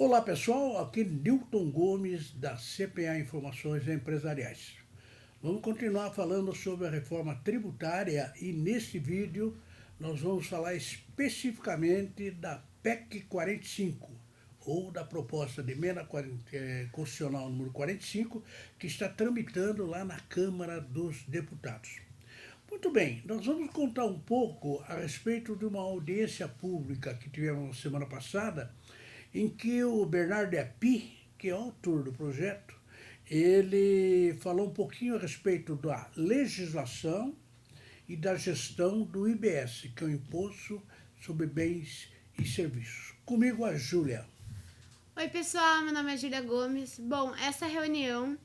Olá pessoal, aqui Newton Gomes da CPA Informações Empresariais. Vamos continuar falando sobre a reforma tributária e neste vídeo nós vamos falar especificamente da PEC 45 ou da proposta de emenda constitucional número 45 que está tramitando lá na Câmara dos Deputados. Muito bem, nós vamos contar um pouco a respeito de uma audiência pública que tivemos na semana passada, em que o Bernardo Api, que é o autor do projeto, ele falou um pouquinho a respeito da legislação e da gestão do IBS, que é o Imposto sobre Bens e Serviços. Comigo a Júlia. Oi pessoal, meu nome é Júlia Gomes. Bom, essa reunião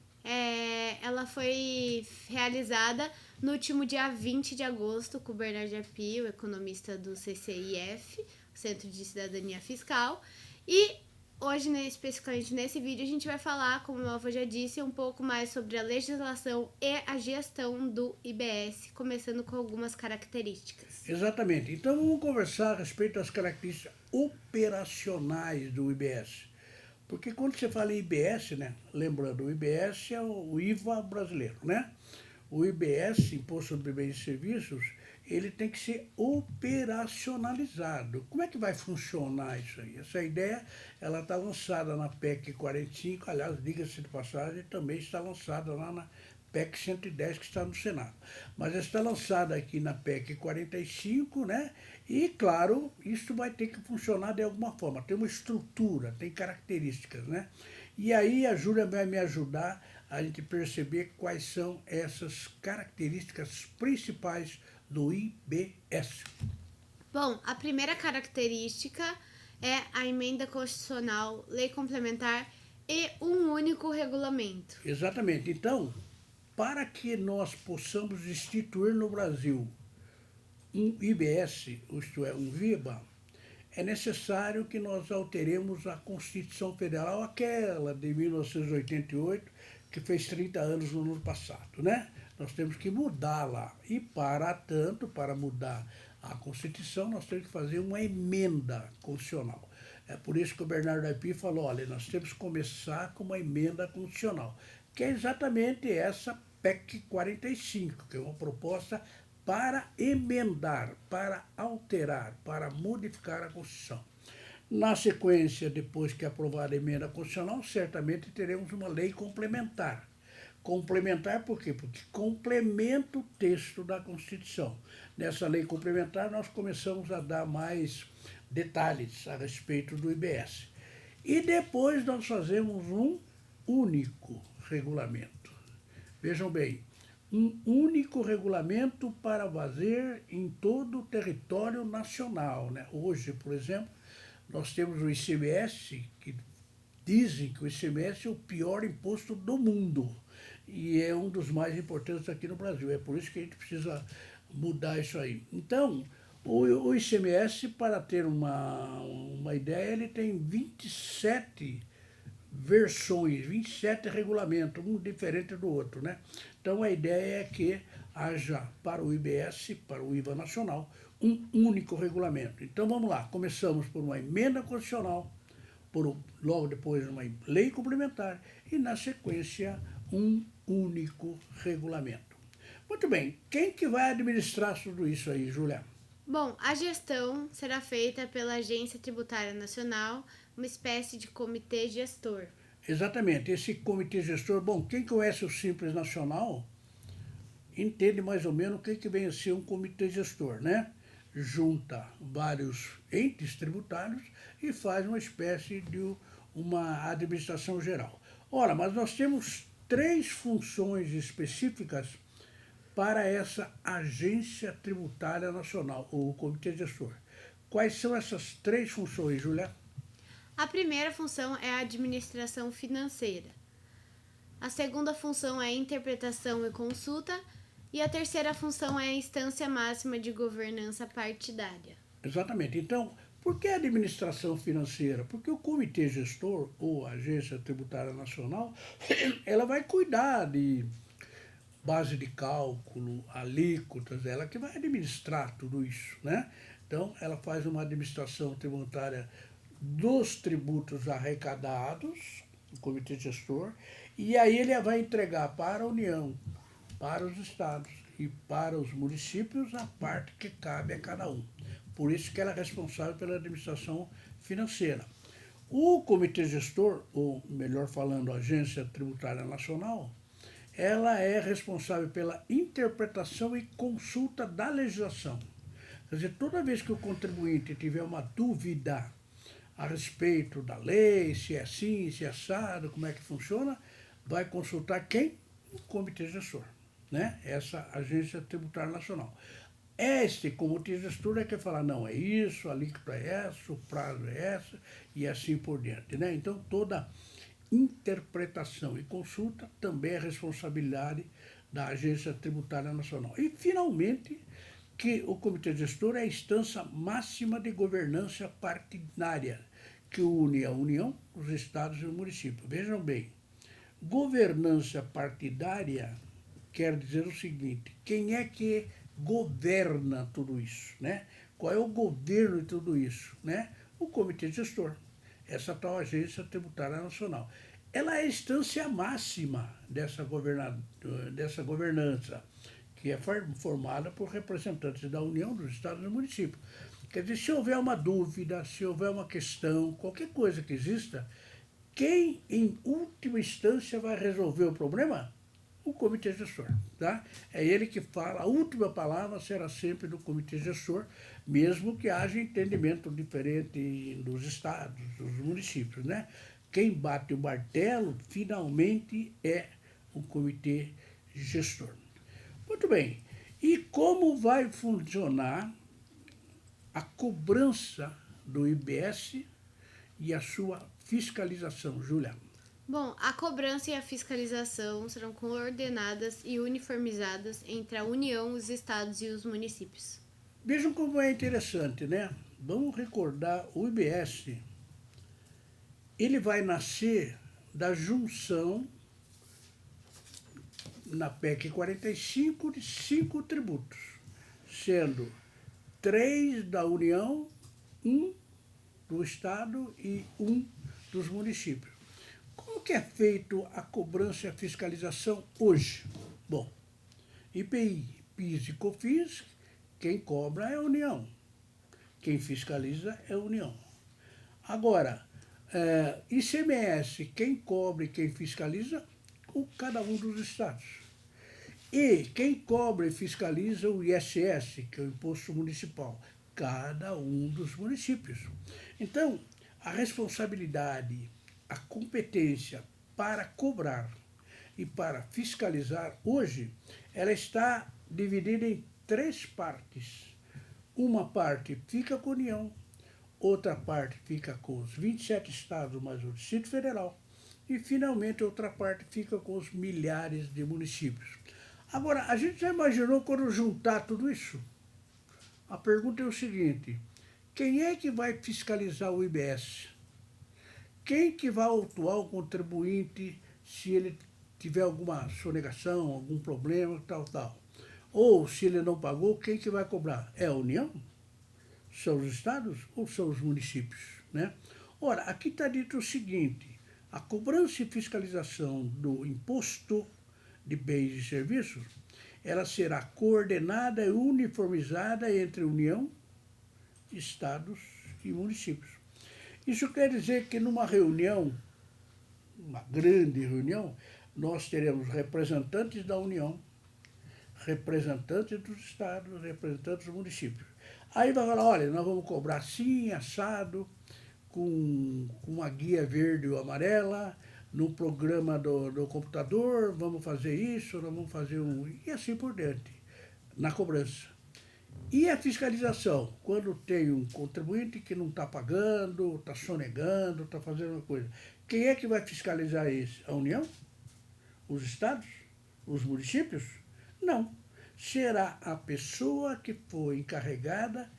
ela foi realizada no último dia 20 de agosto com o Bernardo Api, o economista do CCIF, o Centro de Cidadania Fiscal. E hoje, especificamente nesse vídeo, a gente vai falar, como o meu avô já disse, um pouco mais sobre a legislação e a gestão do IBS, começando com algumas características. Exatamente. Então vamos conversar a respeito das características operacionais do IBS. Porque quando você fala em IBS, né, lembrando, o IBS é o IVA brasileiro, né? O IBS, Imposto sobre Bens e Serviços, ele tem que ser operacionalizado. Como é que vai funcionar isso aí? Essa ideia, ela está lançada na PEC 45, aliás, diga-se de passagem, também está lançada lá na PEC 110, que está no Senado. Mas está lançada aqui na PEC 45, né? E, claro, isso vai ter que funcionar de alguma forma. Tem uma estrutura, tem características, né? E aí a Júlia vai me ajudar a gente perceber quais são essas características principais do IBS. Bom, a primeira característica é a emenda constitucional, lei complementar e um único regulamento. Exatamente. Então, para que nós possamos instituir no Brasil um IBS, isto é, um VIBA, é necessário que nós alteremos a Constituição Federal, aquela de 1988, que fez 30 anos no ano passado, né? Nós temos que mudá-la. E, para tanto, para mudar a Constituição, nós temos que fazer uma emenda constitucional. É por isso que o Bernardo Api falou, olha, nós temos que começar com uma emenda constitucional, que é exatamente essa PEC 45, que é uma proposta para emendar, para alterar, para modificar a Constituição. Na sequência, depois que aprovada a emenda constitucional, certamente teremos uma lei complementar. Complementar por quê? Porque complementa o texto da Constituição. Nessa lei complementar, nós começamos a dar mais detalhes a respeito do IBS. E depois nós fazemos um único regulamento. Vejam bem, um único regulamento para valer em todo o território nacional, né? Hoje, por exemplo, nós temos o ICMS, que dizem que o ICMS é o pior imposto do mundo e é um dos mais importantes aqui no Brasil. É por isso que a gente precisa mudar isso aí. Então, o ICMS, para ter uma ideia, ele tem 27 versões, 27 regulamentos, um diferente do outro, né? Então a ideia é que haja para o IBS, para o IVA nacional, um único regulamento. Então vamos lá, começamos por uma emenda constitucional, logo depois uma lei complementar e na sequência um único regulamento. Muito bem, quem que vai administrar tudo isso aí, Julia? Bom, a gestão será feita pela Agência Tributária Nacional, uma espécie de comitê gestor. Exatamente, esse comitê gestor, bom, quem conhece o Simples Nacional entende mais ou menos o que vem a ser um comitê gestor, né? Junta vários entes tributários e faz uma espécie de uma administração geral. Ora, mas nós temos três funções específicas para essa Agência Tributária Nacional, ou Comitê Gestor. Quais são essas três funções, Julia? A primeira função é a administração financeira. A segunda função é a interpretação e consulta. E a terceira função é a instância máxima de governança partidária. Exatamente. Então, por que a administração financeira? Porque o Comitê Gestor, ou Agência Tributária Nacional, ela vai cuidar de base de cálculo, alíquotas, ela que vai administrar tudo isso, né? Então, ela faz uma administração tributária dos tributos arrecadados, o comitê gestor, e aí ele vai entregar para a União, para os estados e para os municípios a parte que cabe a cada um. Por isso que ela é responsável pela administração financeira. O comitê gestor, ou melhor falando, a Agência Tributária Nacional, ela é responsável pela interpretação e consulta da legislação. Quer dizer, toda vez que o contribuinte tiver uma dúvida a respeito da lei, se é assim, se é assado, como é que funciona, vai consultar quem? O comitê gestor, né? Essa Agência Tributária Nacional. Este comitê gestor é que fala, não, é isso, a alíquota é essa, o prazo é essa, e assim por diante, né? Então, toda interpretação e consulta também é responsabilidade da Agência Tributária Nacional. E, finalmente, que o comitê gestor é a instância máxima de governança partidária, que une a União, os estados e o município. Vejam bem, governança partidária quer dizer o seguinte, quem é que governa tudo isso, né? Qual é o governo de tudo isso, né? O comitê gestor, essa tal Agência Tributária Nacional. Ela é a instância máxima dessa governança, que é formada por representantes da União, dos estados e do município. Quer dizer, se houver uma dúvida, se houver uma questão, qualquer coisa que exista, quem, em última instância, vai resolver o problema? O comitê gestor, tá? É ele que fala, a última palavra será sempre do comitê gestor, mesmo que haja entendimento diferente dos estados, dos municípios, né? Quem bate o martelo, finalmente, é o comitê gestor. Muito bem. E como vai funcionar a cobrança do IBS e a sua fiscalização, Júlia? Bom, a cobrança e a fiscalização serão coordenadas e uniformizadas entre a União, os estados e os municípios. Vejam como é interessante, né? Vamos recordar, o IBS, ele vai nascer da junção na PEC 45 de 5 tributos, sendo 3 da União, 1 do Estado e 1 dos municípios. Como que é feito a cobrança e a fiscalização hoje? Bom, IPI, PIS e COFINS, quem cobra é a União, quem fiscaliza é a União. Agora, ICMS, quem cobra e quem fiscaliza, cada um dos estados. E quem cobra e fiscaliza o ISS, que é o Imposto Municipal, cada um dos municípios. Então, a responsabilidade, a competência para cobrar e para fiscalizar hoje, ela está dividida em 3 partes. Uma parte fica com a União, outra parte fica com os 27 estados mais o Distrito Federal e, finalmente, outra parte fica com os milhares de municípios. Agora, a gente já imaginou quando juntar tudo isso? A pergunta é o seguinte, quem é que vai fiscalizar o IBS? Quem que vai autuar o contribuinte se ele tiver alguma sonegação, algum problema, tal? Ou, se ele não pagou, quem que vai cobrar? É a União? São os estados ou são os municípios, né? Ora, aqui está dito o seguinte, a cobrança e fiscalização do imposto de bens e serviços, ela será coordenada e uniformizada entre União, estados e municípios. Isso quer dizer que numa reunião, uma grande reunião, nós teremos representantes da União, representantes dos estados, representantes dos municípios. Aí vai falar, olha, nós vamos cobrar assim, assado, com uma guia verde ou amarela, no programa do computador, vamos fazer isso, nós vamos fazer e assim por diante, na cobrança. E a fiscalização, quando tem um contribuinte que não está pagando, está sonegando, está fazendo uma coisa. Quem é que vai fiscalizar isso? A União? Os estados? Os municípios? Não. Será a pessoa que foi encarregada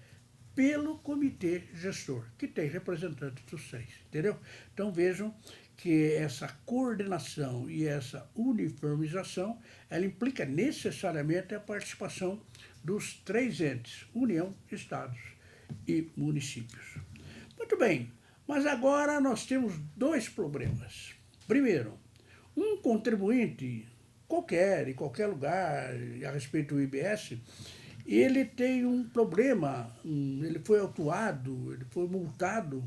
pelo comitê gestor, que tem representantes dos 6, entendeu? Então vejam que essa coordenação e essa uniformização, ela implica necessariamente a participação dos 3 entes, União, Estados e municípios. Muito bem, Mas agora nós temos dois problemas. Primeiro, um contribuinte qualquer, em qualquer lugar, a respeito do IBS, ele tem um problema, ele foi autuado, ele foi multado,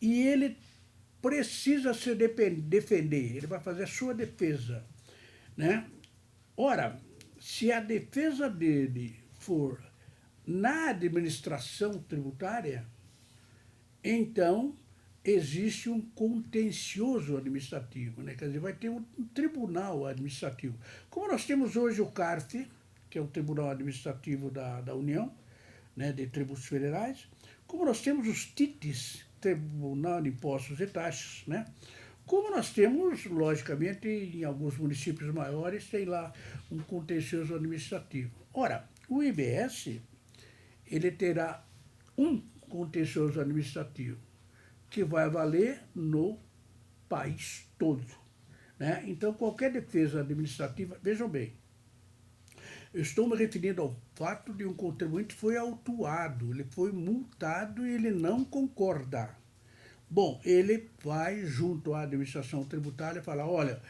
e ele precisa se defender, ele vai fazer a sua defesa, né? Ora, se a defesa dele for na administração tributária, então existe um contencioso administrativo, né? Quer dizer, vai ter um tribunal administrativo. Como nós temos hoje o CARF, que é o Tribunal Administrativo da União, né, de Tributos Federais, como nós temos os TITs, Tribunal de Impostos e Taxas, né? Como nós temos, logicamente, em alguns municípios maiores, tem lá um contencioso administrativo. Ora, o IBS, ele terá um contencioso administrativo, que vai valer no país todo, né? Então, qualquer defesa administrativa, vejam bem, eu estou me referindo ao fato de um contribuinte foi autuado, ele foi multado e ele não concorda. Bom, ele vai junto à administração tributária e falar, olha,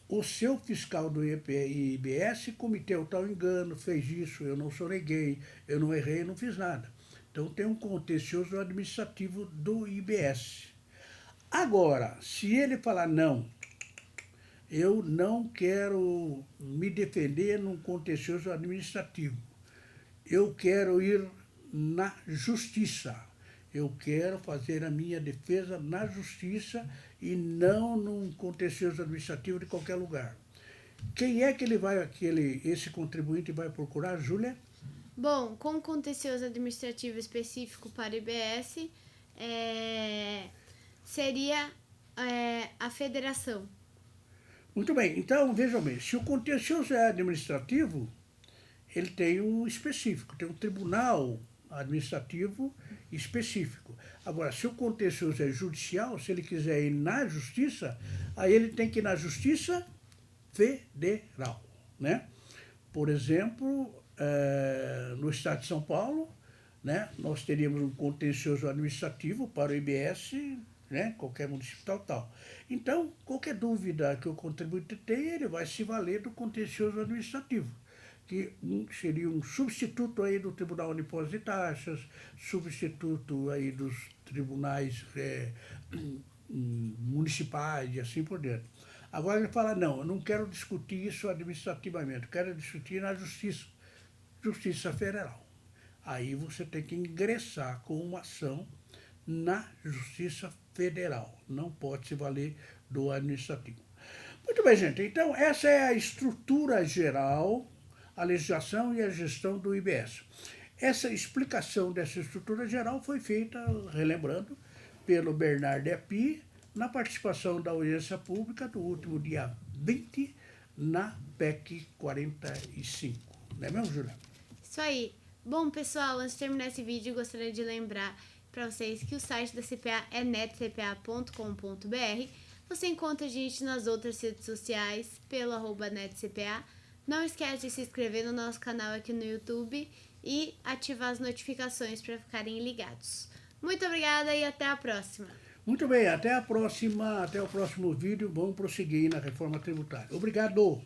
o seu fiscal do IBS cometeu tal engano, fez isso, eu não soneguei, eu não errei, eu não fiz nada. Então tem um contencioso administrativo do IBS. Agora, se ele falar não, eu não quero me defender num contencioso administrativo, eu quero ir na justiça, eu quero fazer a minha defesa na justiça e não num contencioso administrativo de qualquer lugar. Quem é que esse contribuinte vai procurar, Júlia? Bom, com contencioso administrativo específico para IBS, seria a federação. Muito bem, então vejam bem, se o contencioso é administrativo, ele tem um específico, tem um tribunal administrativo específico. Agora, se o contencioso é judicial, se ele quiser ir na justiça, aí ele tem que ir na justiça federal, né? Por exemplo, no estado de São Paulo, né, nós teríamos um contencioso administrativo para o IBS, né, qualquer município tal. Então, qualquer dúvida que o contribuinte tem, ele vai se valer do contencioso administrativo, que seria um substituto aí do Tribunal de Impostos e Taxas, substituto aí dos tribunais municipais e assim por diante. Agora ele fala, não, eu não quero discutir isso administrativamente, eu quero discutir na Justiça Federal. Aí você tem que ingressar com uma ação na Justiça Federal, não pode se valer do administrativo. Muito bem, gente, então essa é a estrutura geral, a legislação e a gestão do IBS. Essa explicação dessa estrutura geral foi feita, relembrando, pelo Bernard Api, na participação da audiência pública do último dia 20, na PEC 45. Não é mesmo, Juliana? Isso aí. Bom, pessoal, antes de terminar esse vídeo, eu gostaria de lembrar para vocês que o site da CPA é netcpa.com.br. Você encontra a gente nas outras redes sociais pelo @netcpa. Não esquece de se inscrever no nosso canal aqui no YouTube e ativar as notificações para ficarem ligados. Muito obrigada e até a próxima. Muito bem, até a próxima, até o próximo vídeo. Vamos prosseguir na reforma tributária. Obrigado!